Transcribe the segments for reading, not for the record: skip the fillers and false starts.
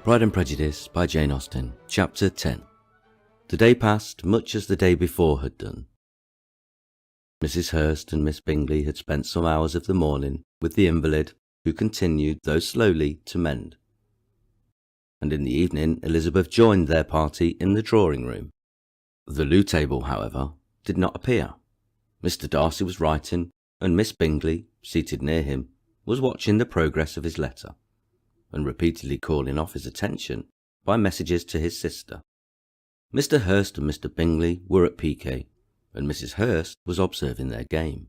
Pride and Prejudice by Jane Austen, Chapter 10. The day passed much as the day before had done. Mrs. Hurst and Miss Bingley had spent some hours of the morning with the invalid, who continued, though slowly, to mend. And in the evening Elizabeth joined their party in the drawing-room. The loo table, however, did not appear. Mr. Darcy was writing, and Miss Bingley, seated near him, was watching the progress of his letter, and repeatedly calling off his attention by messages to his sister. Mr. Hurst and Mr. Bingley were at piquet, and Mrs. Hurst was observing their game.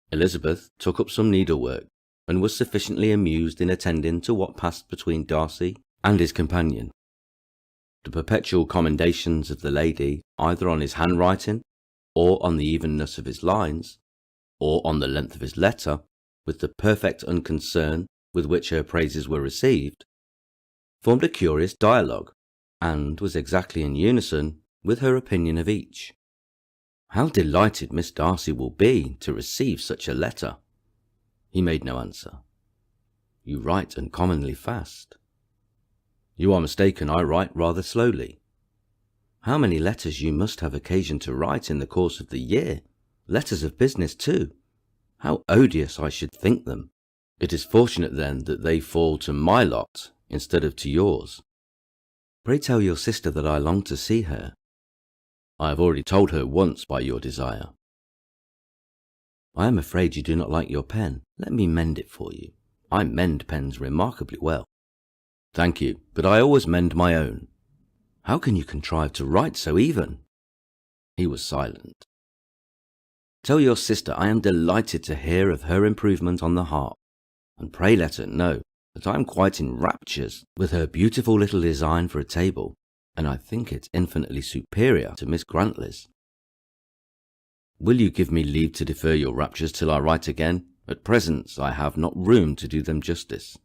Elizabeth took up some needlework, and was sufficiently amused in attending to what passed between Darcy and his companion. The perpetual commendations of the lady, either on his handwriting, or on the evenness of his lines, or on the length of his letter, with the perfect unconcern with which her praises were received, formed a curious dialogue, and was exactly in unison with her opinion of each. How delighted Miss Darcy will be to receive such a letter! He made no answer. You write uncommonly fast. You are mistaken, I write rather slowly. How many letters you must have occasion to write in the course of the year! Letters of business too! How odious I should think them! It is fortunate then that they fall to my lot instead of to yours. Pray tell your sister that I long to see her. I have already told her once by your desire. I am afraid you do not like your pen. Let me mend it for you. I mend pens remarkably well. Thank you, but I always mend my own. How can you contrive to write so even? He was silent. Tell your sister I am delighted to hear of her improvement on the harp, and pray let her know that I am quite in raptures with her beautiful little design for a table, and I think it infinitely superior to Miss Grantley's. Will you give me leave to defer your raptures till I write again? At present I have not room to do them justice.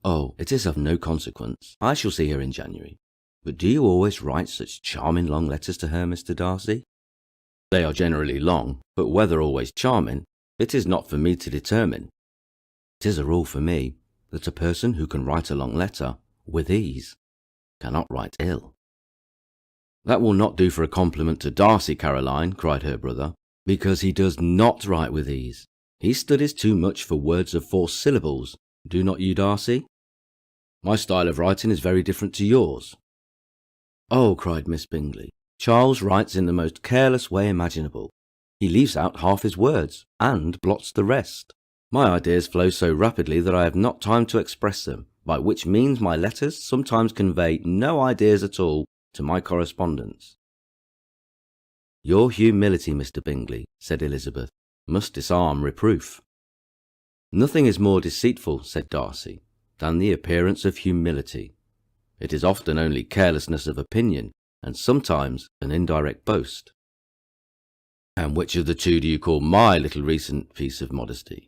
Oh, it is of no consequence. I shall see her in January. But do you always write such charming long letters to her, Mr. Darcy? They are generally long, but whether always charming, it is not for me to determine. It is a rule for me that a person who can write a long letter with ease cannot write ill. That will not do for a compliment to Darcy, Caroline, cried her brother, because he does not write with ease. He studies too much for words of 4 syllables. Do not you, Darcy? My style of writing is very different to yours. Oh, cried Miss Bingley, Charles writes in the most careless way imaginable. He leaves out half his words, and blots the rest. My ideas flow so rapidly that I have not time to express them, by which means my letters sometimes convey no ideas at all to my correspondents. Your humility, Mr. Bingley, said Elizabeth, must disarm reproof. Nothing is more deceitful, said Darcy, than the appearance of humility. It is often only carelessness of opinion, and sometimes an indirect boast. And which of the two do you call my little recent piece of modesty?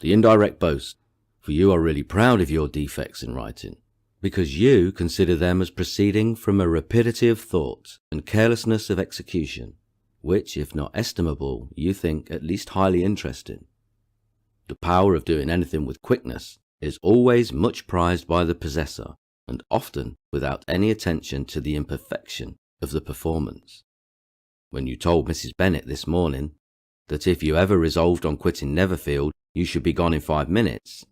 The indirect boast, for you are really proud of your defects in writing, because you consider them as proceeding from a rapidity of thought and carelessness of execution, which, if not estimable, you think at least highly interesting. The power of doing anything with quickness is always much prized by the possessor, and often without any attention to the imperfection of the performance. When you told Mrs. Bennet this morning that if you ever resolved on quitting Netherfield, you should be gone in 5 minutes,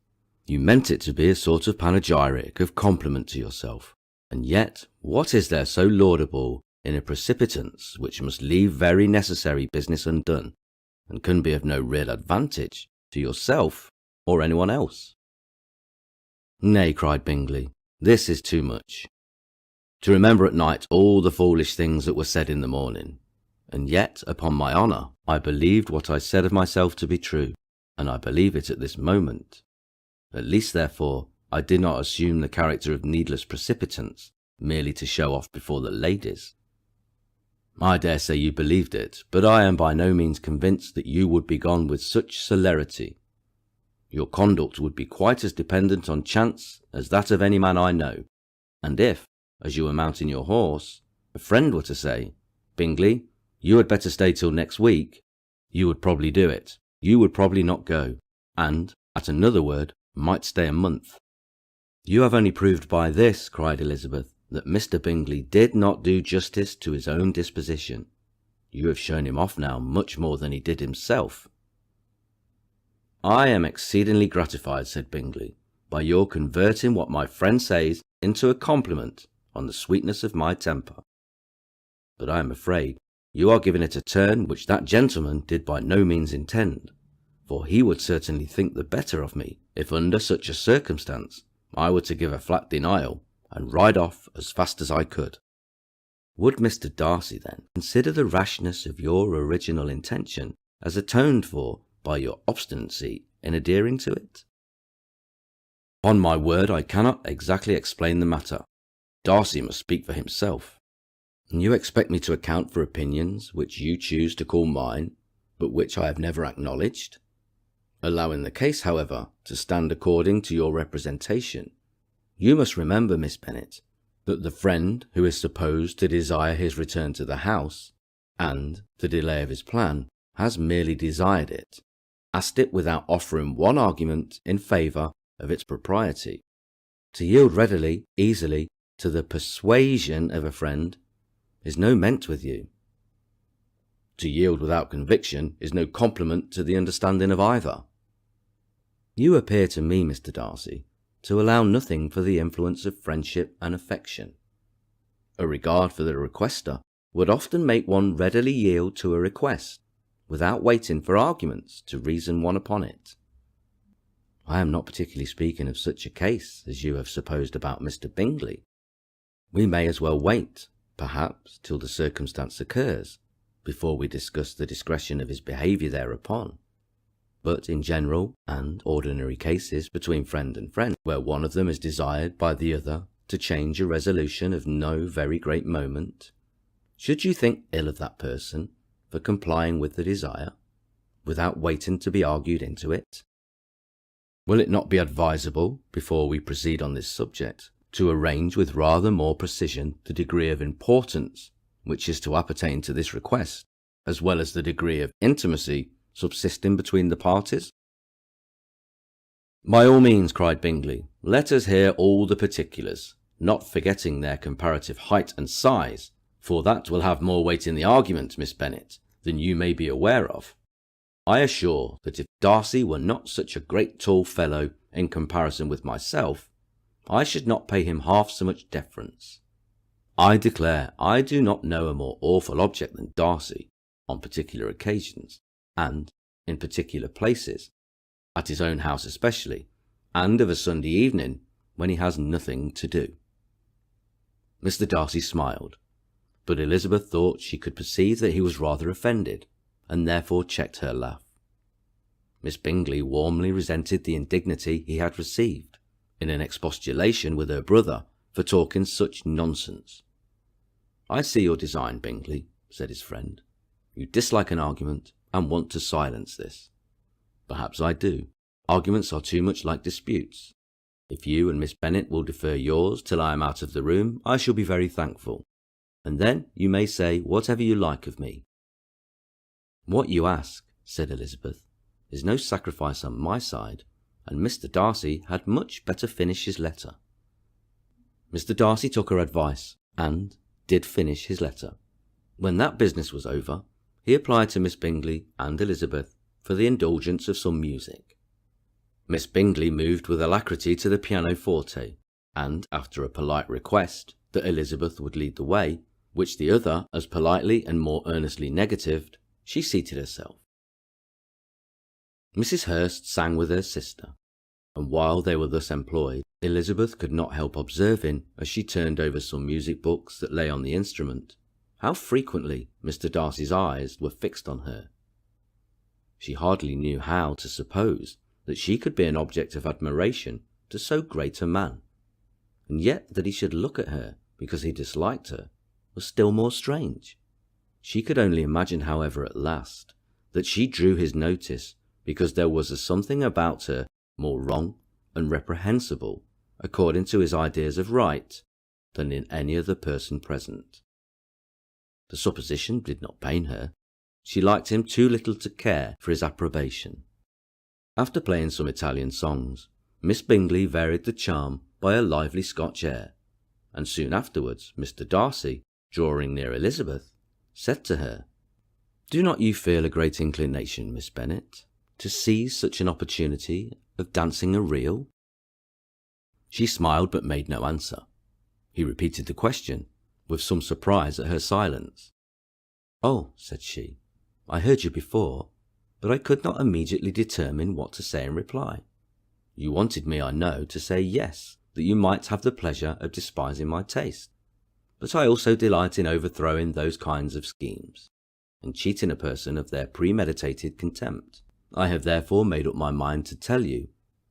you meant it to be a sort of panegyric of compliment to yourself. And yet, what is there so laudable in a precipitance which must leave very necessary business undone, and can be of no real advantage to yourself or anyone else? Nay, cried Bingley, this is too much. To remember at night all the foolish things that were said in the morning, and yet, upon my honour, I believed what I said of myself to be true, and I believe it at this moment. At least, therefore, I did not assume the character of needless precipitance, merely to show off before the ladies. I dare say you believed it, but I am by no means convinced that you would be gone with such celerity. Your conduct would be quite as dependent on chance as that of any man I know, and if, as you were mounting your horse, a friend were to say, Bingley, you had better stay till next week, you would probably do it. You would probably not go, and, at another word, might stay a month. You have only proved by this, cried Elizabeth, that Mr. Bingley did not do justice to his own disposition. You have shown him off now much more than he did himself. I am exceedingly gratified, said Bingley, by your converting what my friend says into a compliment on the sweetness of my temper. But I am afraid you are giving it a turn which that gentleman did by no means intend, for he would certainly think the better of me if under such a circumstance I were to give a flat denial and ride off as fast as I could. Would Mr. Darcy, then, consider the rashness of your original intention as atoned for by your obstinacy in adhering to it? On my word, I cannot exactly explain the matter. Darcy must speak for himself. And you expect me to account for opinions which you choose to call mine, but which I have never acknowledged? Allowing the case, however, to stand according to your representation, you must remember, Miss Bennet, that the friend who is supposed to desire his return to the house, and the delay of his plan, has merely desired it, asked it without offering one argument in favour of its propriety. To yield readily, easily, to the persuasion of a friend is no meant with you. To yield without conviction is no compliment to the understanding of either. You appear to me, Mr. Darcy, to allow nothing for the influence of friendship and affection. A regard for the requester would often make one readily yield to a request, without waiting for arguments to reason one upon it. I am not particularly speaking of such a case as you have supposed about Mr. Bingley. We may as well wait, perhaps, till the circumstance occurs, before we discuss the discretion of his behaviour thereupon. But in general and ordinary cases between friend and friend, where one of them is desired by the other to change a resolution of no very great moment, should you think ill of that person for complying with the desire, without waiting to be argued into it? Will it not be advisable, before we proceed on this subject, to arrange with rather more precision the degree of importance which is to appertain to this request, as well as the degree of intimacy subsisting between the parties? By all means, cried Bingley, let us hear all the particulars, not forgetting their comparative height and size, for that will have more weight in the argument, Miss Bennet, than you may be aware of. I assure that if Darcy were not such a great tall fellow in comparison with myself, I should not pay him half so much deference. I declare I do not know a more awful object than Darcy, on particular occasions, and in particular places, at his own house especially, and of a Sunday evening when he has nothing to do. Mr. Darcy smiled, but Elizabeth thought she could perceive that he was rather offended, and therefore checked her laugh. Miss Bingley warmly resented the indignity he had received, in an expostulation with her brother for talking such nonsense. I see your design, Bingley, said his friend. You dislike an argument, and want to silence this. Perhaps I do. Arguments are too much like disputes. If you and Miss Bennet will defer yours till I am out of the room, I shall be very thankful, and then you may say whatever you like of me. What you ask, said Elizabeth, is no sacrifice on my side, and Mr. Darcy had much better finish his letter. Mr. Darcy took her advice, and did finish his letter. When that business was over, he applied to Miss Bingley and Elizabeth for the indulgence of some music. Miss Bingley moved with alacrity to the pianoforte, and, after a polite request that Elizabeth would lead the way, which the other as politely and more earnestly negatived, she seated herself. Mrs. Hurst sang with her sister, and while they were thus employed, Elizabeth could not help observing, as she turned over some music books that lay on the instrument, how frequently Mr. Darcy's eyes were fixed on her. She hardly knew how to suppose that she could be an object of admiration to so great a man, and yet that he should look at her because he disliked her was still more strange. She could only imagine, however, at last, that she drew his notice because there was a something about her more wrong and reprehensible, according to his ideas of right, than in any other person present. The supposition did not pain her. She liked him too little to care for his approbation. After playing some Italian songs, Miss Bingley varied the charm by a lively Scotch air, and soon afterwards Mr. Darcy, drawing near Elizabeth, said to her, "Do not you feel a great inclination, Miss Bennet, to seize such an opportunity of dancing a reel?" She smiled but made no answer. He repeated the question, with some surprise at her silence. "Oh," said she, "I heard you before, but I could not immediately determine what to say in reply. You wanted me, I know, to say yes, that you might have the pleasure of despising my taste. But I also delight in overthrowing those kinds of schemes, and cheating a person of their premeditated contempt. I have therefore made up my mind to tell you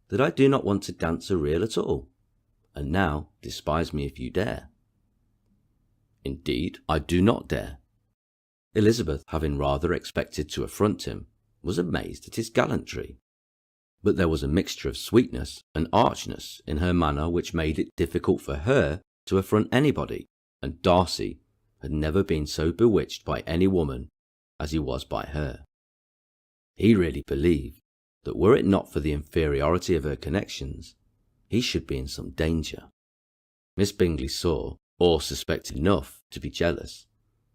that I do not want to dance a reel at all, and now despise me if you dare." "Indeed, I do not dare." Elizabeth, having rather expected to affront him, was amazed at his gallantry. But there was a mixture of sweetness and archness in her manner which made it difficult for her to affront anybody, and Darcy had never been so bewitched by any woman as he was by her. He really believed that were it not for the inferiority of her connections, he should be in some danger. Miss Bingley saw, or suspected enough to be jealous,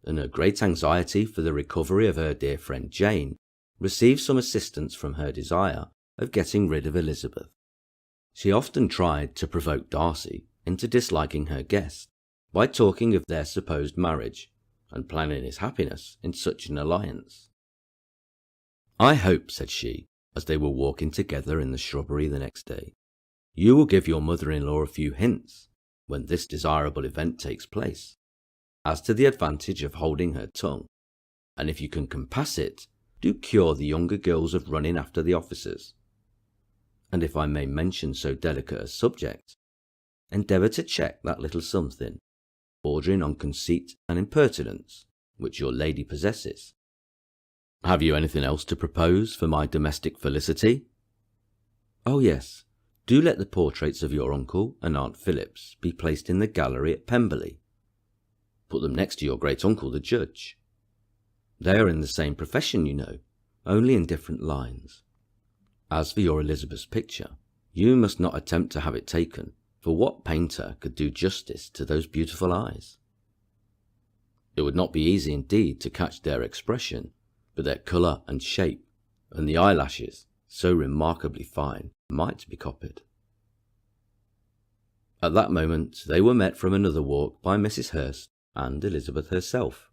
and her great anxiety for the recovery of her dear friend Jane received some assistance from her desire of getting rid of Elizabeth. She often tried to provoke Darcy into disliking her guest by talking of their supposed marriage and planning his happiness in such an alliance. "I hope," said she, as they were walking together in the shrubbery the next day, "you will give your mother-in-law a few hints, when this desirable event takes place, as to the advantage of holding her tongue, and if you can compass it, do cure the younger girls of running after the officers. And if I may mention so delicate a subject, endeavour to check that little something, bordering on conceit and impertinence, which your lady possesses. Have you anything else to propose for my domestic felicity?" "Oh yes, do let the portraits of your uncle and Aunt Phillips be placed in the gallery at Pemberley. Put them next to your great uncle the judge. They are in the same profession, you know, only in different lines. As for your Elizabeth's picture, you must not attempt to have it taken, for what painter could do justice to those beautiful eyes? It would not be easy indeed to catch their expression, but their colour and shape, and the eyelashes, so remarkably fine, might be copied." At that moment they were met from another walk by Mrs. Hurst and Elizabeth herself.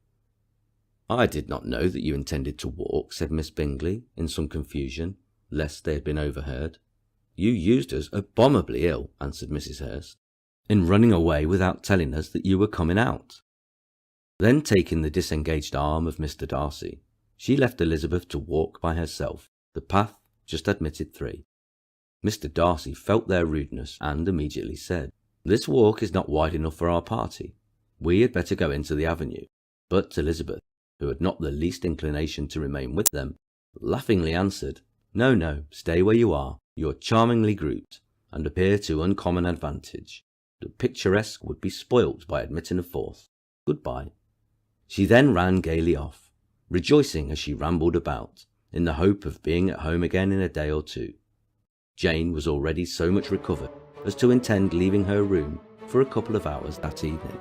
"I did not know that you intended to walk," said Miss Bingley, in some confusion, lest they had been overheard. "You used us abominably ill," answered Mrs. Hurst, "in running away without telling us that you were coming out." Then, taking the disengaged arm of Mr. Darcy, she left Elizabeth to walk by herself the path just admitted 3. Mr. Darcy felt their rudeness and immediately said, "This walk is not wide enough for our party. We had better go into the avenue." But Elizabeth, who had not the least inclination to remain with them, laughingly answered, "No, no, stay where you are. You are charmingly grouped, and appear to uncommon advantage. The picturesque would be spoilt by admitting a fourth. Goodbye." She then ran gaily off, rejoicing as she rambled about, in the hope of being at home again in a day or 2. Jane was already so much recovered as to intend leaving her room for a couple of hours that evening.